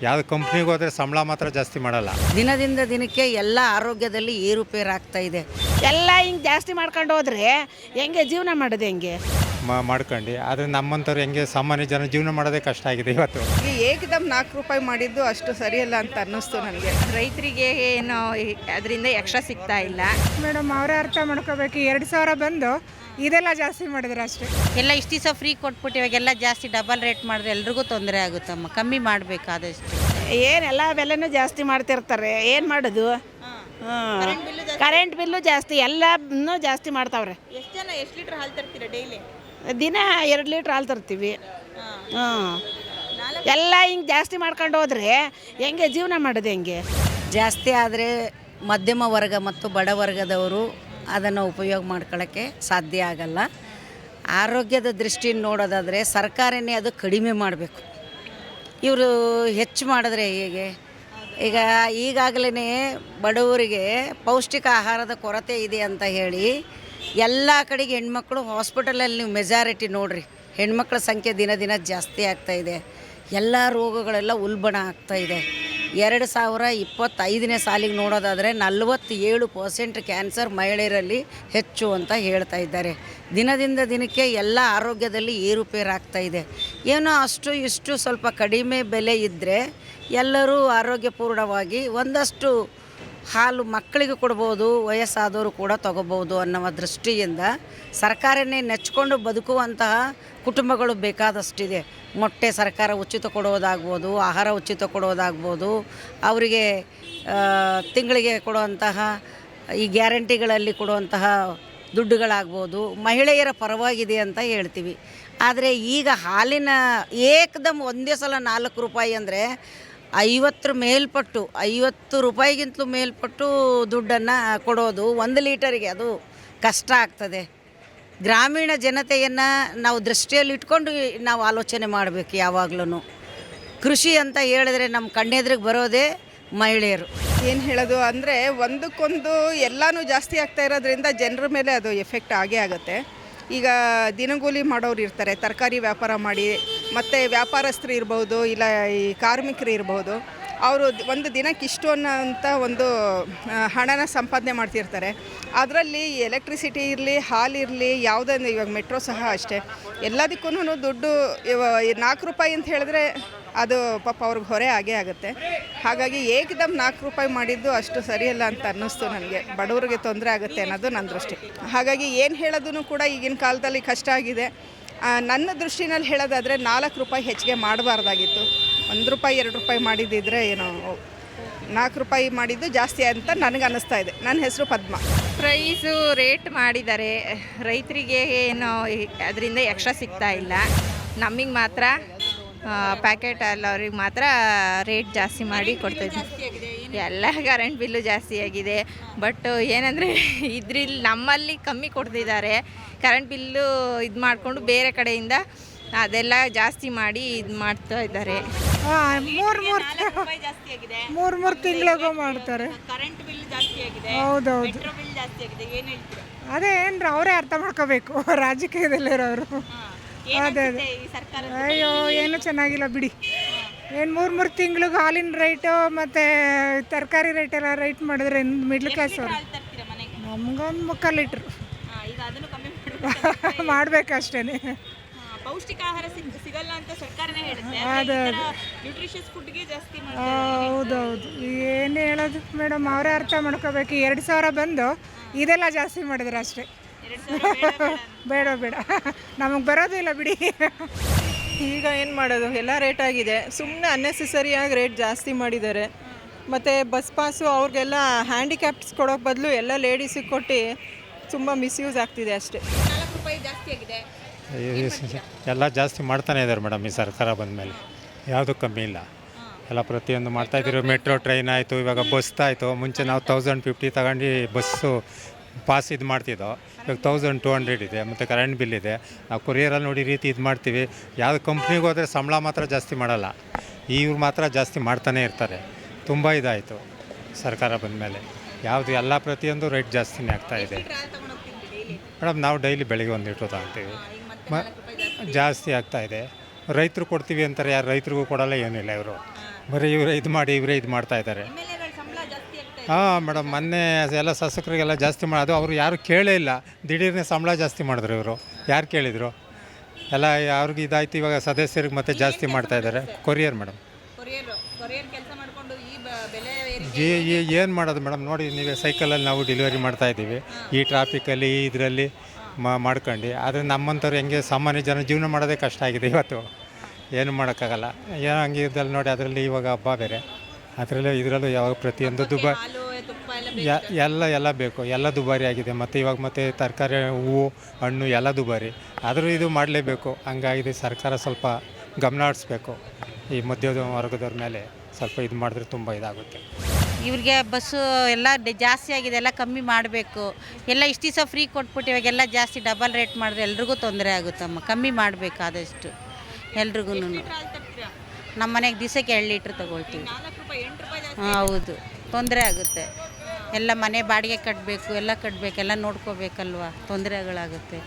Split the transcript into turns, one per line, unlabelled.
ಯಾವುದು ಕಂಪ್ನಿಗೆ ಹೋದರೆ ಸಂಬಳ ಮಾತ್ರ ಜಾಸ್ತಿ ಮಾಡಲ್ಲ.
ದಿನದಿಂದ ದಿನಕ್ಕೆ ಎಲ್ಲ ಆರೋಗ್ಯದಲ್ಲಿ ಏರುಪೇರಾಗ್ತಾ ಇದೆ.
ಎಲ್ಲ ಹಿಂಗೆ ಜಾಸ್ತಿ ಮಾಡ್ಕೊಂಡು ಹೋದ್ರೆ ಹೆಂಗೆ ಜೀವನ ಮಾಡೋದು ಹೆಂಗೆ
ಮಾಡ್ಕೊಂಡು ಆದರೆ ನಮ್ಮಂಥವ್ರು ಹೆಂಗೆ ಸಾಮಾನ್ಯ ಜನ ಜೀವನ ಮಾಡೋದೇ ಕಷ್ಟ ಆಗಿದೆ ಇವತ್ತು.
ಈ ಏಕದಮ್ 4 ರೂಪಾಯಿ ಮಾಡಿದ್ದು ಅಷ್ಟು ಸರಿಯಲ್ಲ ಅಂತ ಅನ್ನಿಸ್ತು ನನಗೆ.
ರೈತರಿಗೆ ಏನು ಅದರಿಂದ ಎಕ್ಸ್ಟ್ರಾ ಸಿಗ್ತಾ ಇಲ್ಲ.
ಮೇಡಮ್ ಅವರೇ ಅರ್ಥ ಮಾಡ್ಕೋಬೇಕು. 2,000 ಬಂದು ಇದೆಲ್ಲ ಜಾಸ್ತಿ ಮಾಡಿದ್ರೆ ಅಷ್ಟೇ.
ಎಲ್ಲ ಇಷ್ಟು ದಿವಸ ಫ್ರೀ ಕೊಟ್ಬಿಟ್ಟು ಇವಾಗೆಲ್ಲ ಜಾಸ್ತಿ ಡಬಲ್ ರೇಟ್ ಮಾಡಿದ್ರೆ ಎಲ್ರಿಗೂ ತೊಂದರೆ ಆಗುತ್ತಮ್ಮ. ಕಮ್ಮಿ ಮಾಡಬೇಕಾದಷ್ಟು.
ಏನೆಲ್ಲ ಬೆಲೆನೂ ಜಾಸ್ತಿ ಮಾಡ್ತಿರ್ತಾರೆ, ಏನು ಮಾಡೋದು. ಕರೆಂಟ್ ಬಿಲ್ಲು ಜಾಸ್ತಿ, ಎಲ್ಲನೂ ಜಾಸ್ತಿ ಮಾಡ್ತಾವ್ರೆ.
ಎಷ್ಟು ಲೀಟ್ರ್ ಹಾಲು ತರ್ತೀರಾ ಡೈಲಿ?
ದಿನ 2 ಲೀಟ್ರ್ ಹಾಲು ತರ್ತೀವಿ. ಎಲ್ಲ ಹಿಂಗೆ ಜಾಸ್ತಿ ಮಾಡ್ಕೊಂಡು ಹೋದ್ರೆ ಹೆಂಗೆ ಜೀವನ ಮಾಡೋದು ಹೆಂಗೆ.
ಜಾಸ್ತಿ ಆದರೆ ಮಧ್ಯಮ ವರ್ಗ ಮತ್ತು ಬಡವರ್ಗದವರು ಅದನ್ನು ಉಪಯೋಗ ಮಾಡ್ಕೊಳ್ಳೋಕ್ಕೆ ಸಾಧ್ಯ ಆಗಲ್ಲ. ಆರೋಗ್ಯದ ದೃಷ್ಟಿಯಿಂದ ನೋಡೋದಾದರೆ ಸರ್ಕಾರನೇ ಅದು ಕಡಿಮೆ ಮಾಡಬೇಕು. ಇವರು ಹೆಚ್ಚು ಮಾಡಿದ್ರೆ ಹೇಗೆ? ಈಗ ಈಗಾಗಲೇ ಬಡವರಿಗೆ ಪೌಷ್ಟಿಕ ಆಹಾರದ ಕೊರತೆ ಇದೆ ಅಂತ ಹೇಳಿ ಎಲ್ಲ ಕಡೆಗೆ ಹೆಣ್ಮಕ್ಳು ಹಾಸ್ಪಿಟಲಲ್ಲಿ ನೀವು ಮೆಜಾರಿಟಿ ನೋಡಿರಿ, ಹೆಣ್ಮಕ್ಳ ಸಂಖ್ಯೆ ದಿನ ದಿನ ಜಾಸ್ತಿ ಆಗ್ತಾಯಿದೆ. ಎಲ್ಲ ರೋಗಗಳೆಲ್ಲ ಉಲ್ಬಣ ಆಗ್ತಾಯಿದೆ. 2025ನೇ ಸಾಲಿಗೆ ನೋಡೋದಾದರೆ 47% ಕ್ಯಾನ್ಸರ್ ಮಹಿಳೆಯರಲ್ಲಿ ಹೆಚ್ಚು ಅಂತ ಹೇಳ್ತಾ ಇದ್ದಾರೆ. ದಿನದಿಂದ ದಿನಕ್ಕೆ ಎಲ್ಲ ಆರೋಗ್ಯದಲ್ಲಿ ಏರುಪೇರಾಗ್ತಾಯಿದೆ. ಏನೋ ಅಷ್ಟು ಇಷ್ಟು ಸ್ವಲ್ಪ ಕಡಿಮೆ ಬೆಲೆ ಇದ್ದರೆ ಎಲ್ಲರೂ ಆರೋಗ್ಯಪೂರ್ಣವಾಗಿ ಒಂದಷ್ಟು ಹಾಲು ಮಕ್ಕಳಿಗೆ ಕೊಡ್ಬೋದು, ವಯಸ್ಸಾದವರು ಕೂಡ ತಗೋಬೋದು ಅನ್ನೋ ದೃಷ್ಟಿಯಿಂದ ಸರ್ಕಾರನೇ ನೆಚ್ಕೊಂಡು ಬದುಕುವಂತಹ ಕುಟುಂಬಗಳು ಬೇಕಾದಷ್ಟಿದೆ. ಮೊಟ್ಟೆ ಸರ್ಕಾರ ಉಚಿತ ಕೊಡೋದಾಗ್ಬೋದು, ಆಹಾರ ಉಚಿತ ಕೊಡೋದಾಗ್ಬೋದು, ಅವರಿಗೆ ತಿಂಗಳಿಗೆ ಕೊಡುವಂತಹ ಈ ಗ್ಯಾರಂಟಿಗಳಲ್ಲಿ ಕೊಡುವಂತಹ ದುಡ್ಡುಗಳಾಗ್ಬೋದು, ಮಹಿಳೆಯರ ಪರವಾಗಿದೆ ಅಂತ ಹೇಳ್ತೀವಿ. ಆದರೆ ಈಗ ಹಾಲಿನ ಏಕದಮ್ ಒಂದೇ ಸಲ 4 ರೂಪಾಯಿ ಅಂದರೆ 50 ಮೇಲ್ಪಟ್ಟು 50 ರೂಪಾಯಿಗಿಂತಲೂ ಮೇಲ್ಪಟ್ಟು ದುಡ್ಡನ್ನು ಕೊಡೋದು 1 ಲೀಟರಿಗೆ, ಅದು ಕಷ್ಟ ಆಗ್ತದೆ. ಗ್ರಾಮೀಣ ಜನತೆಯನ್ನು ನಾವು ದೃಷ್ಟಿಯಲ್ಲಿ ಇಟ್ಕೊಂಡು ನಾವು ಆಲೋಚನೆ ಮಾಡಬೇಕು. ಯಾವಾಗಲೂ ಕೃಷಿ ಅಂತ ಹೇಳಿದ್ರೆ ನಮ್ಮ ಕಣ್ಣೆದ್ರಿಗೆ ಬರೋದೇ ಮಹಿಳೆಯರು.
ಏನು ಹೇಳೋದು ಅಂದರೆ ಒಂದಕ್ಕೊಂದು ಎಲ್ಲನೂ ಜಾಸ್ತಿ ಆಗ್ತಾ ಇರೋದ್ರಿಂದ ಜನರ ಮೇಲೆ ಅದು ಎಫೆಕ್ಟ್ ಆಗೇ ಆಗುತ್ತೆ. ಈಗ ದಿನಗೂಲಿ ಮಾಡೋರು ಇರ್ತಾರೆ, ತರಕಾರಿ ವ್ಯಾಪಾರ ಮಾಡಿ, ಮತ್ತು ವ್ಯಾಪಾರಸ್ಥರು ಇರ್ಬೋದು, ಇಲ್ಲ ಈ ಕಾರ್ಮಿಕರು ಇರ್ಬೋದು, ಅವರು ಒಂದು ದಿನಕ್ಕೆ ಇಷ್ಟು ಅನ್ನೋಂಥ ಒಂದು ಹಣನ ಸಂಪಾದನೆ ಮಾಡ್ತಿರ್ತಾರೆ. ಅದರಲ್ಲಿ ಎಲೆಕ್ಟ್ರಿಸಿಟಿ ಇರಲಿ, ಹಾಲಿರಲಿ, ಯಾವುದನ್ನು ಇವಾಗ ಮೆಟ್ರೋ ಸಹ ಅಷ್ಟೇ, ಎಲ್ಲದಕ್ಕೂ ದುಡ್ಡು 4 ರೂಪಾಯಿ ಅಂತ ಹೇಳಿದ್ರೆ ಅದು ಪಾಪ ಅವ್ರಿಗೆ ಹೊರೆ ಆಗೇ ಆಗುತ್ತೆ. ಹಾಗಾಗಿ ಏಕದಮ್ 4 ರೂಪಾಯಿ ಮಾಡಿದ್ದು ಅಷ್ಟು ಸರಿಯಲ್ಲ ಅಂತ ಅನ್ನಿಸ್ತು ನನಗೆ. ಬಡವರಿಗೆ ತೊಂದರೆ ಆಗುತ್ತೆ ಅನ್ನೋದು ನನ್ನ ದೃಷ್ಟಿ. ಹಾಗಾಗಿ ಏನು ಹೇಳೋದೂ ಕೂಡ ಈಗಿನ ಕಾಲದಲ್ಲಿ ಕಷ್ಟ ಆಗಿದೆ. ನನ್ನ ದೃಷ್ಟಿನಲ್ಲಿ ಹೇಳೋದಾದರೆ 4 ರೂಪಾಯಿ ಹೆಚ್ಚಿಗೆ ಮಾಡಬಾರ್ದಾಗಿತ್ತು. 1 ರೂಪಾಯಿ 2 ರೂಪಾಯಿ ಮಾಡಿದ್ದಿದ್ರೆ ಏನೋ, 4 ರೂಪಾಯಿ ಮಾಡಿದ್ದು ಜಾಸ್ತಿ ಅಂತ ನನಗೆ ಅನ್ನಿಸ್ತಾ ಇದೆ. ನನ್ನ ಹೆಸರು ಪದ್ಮ.
ಪ್ರೈಸು ರೇಟ್ ಮಾಡಿದ್ದಾರೆ, ರೈತರಿಗೆ ಏನು ಅದರಿಂದ ಎಕ್ಸ್ಟ್ರಾ ಸಿಗ್ತಾ ಇಲ್ಲ. ನಮಗೆ ಮಾತ್ರ ಪ್ಯಾಕೆಟ್ ಅವ್ರಿಗೆ ಮಾತ್ರ ರೇಟ್ ಜಾಸ್ತಿ ಮಾಡಿ ಕೊಡ್ತಾಯಿದ್ವಿ. ಎಲ್ಲ ಕರೆಂಟ್ ಬಿಲ್ಲು ಜಾಸ್ತಿ ಆಗಿದೆ. ಬಟ್ ಏನಂದರೆ ಇದ್ರಲ್ಲಿ ನಮ್ಮಲ್ಲಿ ಕಮ್ಮಿ ಕೊಡ್ತಿದ್ದಾರೆ. ಕರೆಂಟ್ ಬಿಲ್ಲು ಇದು ಮಾಡಿಕೊಂಡು ಬೇರೆ ಕಡೆಯಿಂದ ಅದೆಲ್ಲ ಜಾಸ್ತಿ ಮಾಡಿ ಇದು ಮಾಡ್ತಾ ಇದ್ದಾರೆ.
3 ತಿಂಗಳಿಗೂ ಮಾಡ್ತಾರೆ. ಹೌದೌದು. ಅದೇ ಏನ್ರ ಅವರೇ ಅರ್ಥ ಮಾಡ್ಕೋಬೇಕು, ರಾಜಕೀಯದಲ್ಲಿರೋರು. ಅದೇ ಅದೇ. ಅಯ್ಯೋ ಏನು ಚೆನ್ನಾಗಿಲ್ಲ ಬಿಡಿ. ಏನು 3 ತಿಂಗಳಿಗೆ ಹಾಲಿನ ರೇಟು ಮತ್ತು ತರಕಾರಿ ರೇಟೆಲ್ಲ ರೈಟ್ ಮಾಡಿದ್ರೆ ಮಿಡ್ಲ್ ಕ್ಲಾಸ್ ಅವರು ನಮ್ಗೊಂದು 3/4 ಲೀಟ್ರು ಮಾಡಬೇಕಷ್ಟೇ.
ಪೌಷ್ಟಿಕ ಆಹಾರ ಸಿಗಲ್ಲ ಅಂತ ಸರ್ಕಾರನೇ ಹೇಳುತ್ತೆ.
ಅದೇ
ನ್ಯೂಟ್ರಿಷಿಯಸ್ ಫುಡ್ಗೆ ಜಾಸ್ತಿ
ಹೌದೌದು. ಏನು ಹೇಳೋದು ಮೇಡಮ್, ಅವರೇ ಅರ್ಥ ಮಾಡ್ಕೋಬೇಕು. 2,000 ಬಂದು ಇದೆಲ್ಲ ಜಾಸ್ತಿ ಮಾಡಿದ್ರೆ ಅಷ್ಟೇ. ಬೇಡ ಬೇಡ, ನಮಗೆ ಬರೋದಿಲ್ಲ ಬಿಡಿ.
ಈಗ ಏನು ಮಾಡೋದು, ಎಲ್ಲ ರೇಟ್ ಆಗಿದೆ. ಸುಮ್ಮನೆ ಅನ್ನೆಸೆಸರಿಯಾಗಿ ರೇಟ್ ಜಾಸ್ತಿ ಮಾಡಿದ್ದಾರೆ. ಮತ್ತು ಬಸ್ ಪಾಸು ಅವ್ರಿಗೆಲ್ಲ ಹ್ಯಾಂಡಿಕ್ಯಾಪ್ಸ್ ಕೊಡೋಕ್ಕೆ ಬದಲು ಎಲ್ಲ ಲೇಡೀಸಿಗೆ ಕೊಟ್ಟು ತುಂಬ ಮಿಸ್ಯೂಸ್ ಆಗ್ತಿದೆ ಅಷ್ಟೇ.
4 ರೂಪಾಯಿ ಜಾಸ್ತಿ ಆಗಿದೆ.
ಎಲ್ಲ ಜಾಸ್ತಿ ಮಾಡ್ತಾನೆ ಇದ್ದಾರೆ ಮೇಡಮ್. ಈ ಸರ್ಕಾರ ಬಂದಮೇಲೆ ಯಾವುದೂ ಕಮ್ಮಿ ಇಲ್ಲ. ಎಲ್ಲ ಪ್ರತಿಯೊಂದು ಮಾಡ್ತಾಯಿದ್ದೀವಿ. ಮೆಟ್ರೋ ಟ್ರೈನ್ ಆಯಿತು, ಇವಾಗ ಬಸ್ ಆಯಿತು. ಮುಂಚೆ ನಾವು 1050 ತಗೊಂಡು ಬಸ್ಸು ಪಾಸ್ ಇದು ಮಾಡ್ತಿದ್ದೋ, ಇವಾಗ 1200 ಇದೆ. ಮತ್ತು ಕರೆಂಟ್ ಬಿಲ್ ಇದೆ. ನಾವು ಕೊರಿಯರಲ್ಲಿ ನೋಡಿ ರೀತಿ ಇದು ಮಾಡ್ತೀವಿ. ಯಾವುದು ಕಂಪ್ನಿಗೆ ಹೋದರೆ ಸಂಬಳ ಮಾತ್ರ ಜಾಸ್ತಿ ಮಾಡಲ್ಲ, ಇವ್ರು ಮಾತ್ರ ಜಾಸ್ತಿ ಮಾಡ್ತಾನೆ ಇರ್ತಾರೆ. ತುಂಬ ಇದಾಯಿತು ಸರ್ಕಾರ ಬಂದಮೇಲೆ. ಯಾವುದು ಎಲ್ಲ ಪ್ರತಿಯೊಂದು ರೇಟ್ ಜಾಸ್ತಿನೇ ಆಗ್ತಾಯಿದೆ ಮೇಡಮ್. ನಾವು ಡೈಲಿ ಬೆಳಗ್ಗೆ 1 ಲೀಟ್ರ್ ತಗೊಳ್ತೀವಿ. ಜಾಸ್ತಿ ಆಗ್ತಾಯಿದೆ. ರೈತರು ಕೊಡ್ತೀವಿ ಅಂತಾರೆ, ಯಾರು ರೈತರಿಗೂ ಕೊಡಲ್ಲ, ಏನಿಲ್ಲ. ಇವರು ಬರೀ ಇವರೇ ಇದು ಮಾಡಿ ಇವರೇ ಇದು ಮಾಡ್ತಾ ಇದ್ದಾರೆ. ಹಾಂ ಮೇಡಮ್, ಮೊನ್ನೆ ಎಲ್ಲ ಶಾಸಕರಿಗೆಲ್ಲ ಜಾಸ್ತಿ ಮಾಡೋದು ಅವರು ಯಾರು ಕೇಳೇ ಇಲ್ಲ. ದಿಢೀರ್ನೇ ಸಂಬಳ ಜಾಸ್ತಿ ಮಾಡಿದ್ರು ಇವರು. ಯಾರು ಕೇಳಿದರು? ಎಲ್ಲ ಅವ್ರಿಗೆ ಇದಾಯ್ತು. ಇವಾಗ ಸದಸ್ಯರಿಗೆ ಮತ್ತೆ ಜಾಸ್ತಿ ಮಾಡ್ತಾ ಇದ್ದಾರೆ. Courier madam. ಏನು ಮಾಡೋದು ಮೇಡಮ್, ನೋಡಿ ನೀವೇ ಸೈಕಲಲ್ಲಿ ನಾವು ಡೆಲಿವರಿ ಮಾಡ್ತಾಯಿದ್ದೀವಿ ಈ ಟ್ರಾಫಿಕಲ್ಲಿ ಇದರಲ್ಲಿ ಮಾಡ್ಕೊಂಡು. ಆದರೆ ನಮ್ಮಂಥವ್ರು ಹೆಂಗೆ ಸಾಮಾನ್ಯ ಜನ ಜೀವನ ಮಾಡೋದೇ ಕಷ್ಟ ಆಗಿದೆ ಇವತ್ತು. ಏನು ಮಾಡೋಕ್ಕಾಗಲ್ಲ. ಏನೋ ಹಂಗೆ ಇದ್ದಲ್ಲಿ ನೋಡಿ, ಅದರಲ್ಲಿ ಇವಾಗ ಹಬ್ಬ ಬೇರೆ, ಅದರಲ್ಲೂ ಇದರಲ್ಲೂ ಯಾವಾಗ ಪ್ರತಿಯೊಂದು ಎಲ್ಲ ಬೇಕು, ಎಲ್ಲ ದುಬಾರಿ ಆಗಿದೆ. ಮತ್ತು ಇವಾಗ ಮತ್ತೆ ತರಕಾರಿ, ಹೂವು, ಹಣ್ಣು ಎಲ್ಲ ದುಬಾರಿ. ಆದರೂ ಇದು ಮಾಡಲೇಬೇಕು. ಹಂಗಾಗಿದೆ. ಸರ್ಕಾರ ಸ್ವಲ್ಪ ಗಮನ ಹರಿಸ್ಬೇಕು. ಈ ಮಧ್ಯದ ವರ್ಗದವ್ರ ಮೇಲೆ ಸ್ವಲ್ಪ ಇದು ಮಾಡಿದ್ರೆ ತುಂಬ ಇದಾಗುತ್ತೆ.
ಇವ್ರಿಗೆ ಬಸ್ಸು ಎಲ್ಲ ಜಾಸ್ತಿ ಆಗಿದೆ, ಎಲ್ಲ ಕಮ್ಮಿ ಮಾಡಬೇಕು. ಎಲ್ಲ ಇಷ್ಟು ದಿವಸ ಫ್ರೀ ಕೊಟ್ಬಿಟ್ಟು ಇವಾಗೆಲ್ಲ ಜಾಸ್ತಿ ಡಬಲ್ ರೇಟ್ ಮಾಡಿದ್ರೆ ಎಲ್ರಿಗೂ ತೊಂದರೆ ಆಗುತ್ತಮ್ಮ. ಕಮ್ಮಿ ಮಾಡಬೇಕು ಆದಷ್ಟು ಎಲ್ರಿಗೂ. ನಮ್ಮ ಮನೆಗೆ ದಿವಸಕ್ಕೆ 2 ಲೀಟ್ರ್ ತೊಗೊಳ್ತೀವಿ. ಹಾಂ ಹೌದು, ತೊಂದರೆ ಆಗುತ್ತೆ. ಎಲ್ಲ ಮನೆ ಬಾಡಿಗೆ ಕಟ್ಟಬೇಕು, ಎಲ್ಲ ಕಟ್ಟಬೇಕು, ಎಲ್ಲ ನೋಡ್ಕೋಬೇಕಲ್ವ, ತೊಂದರೆಗಳಾಗುತ್ತೆ.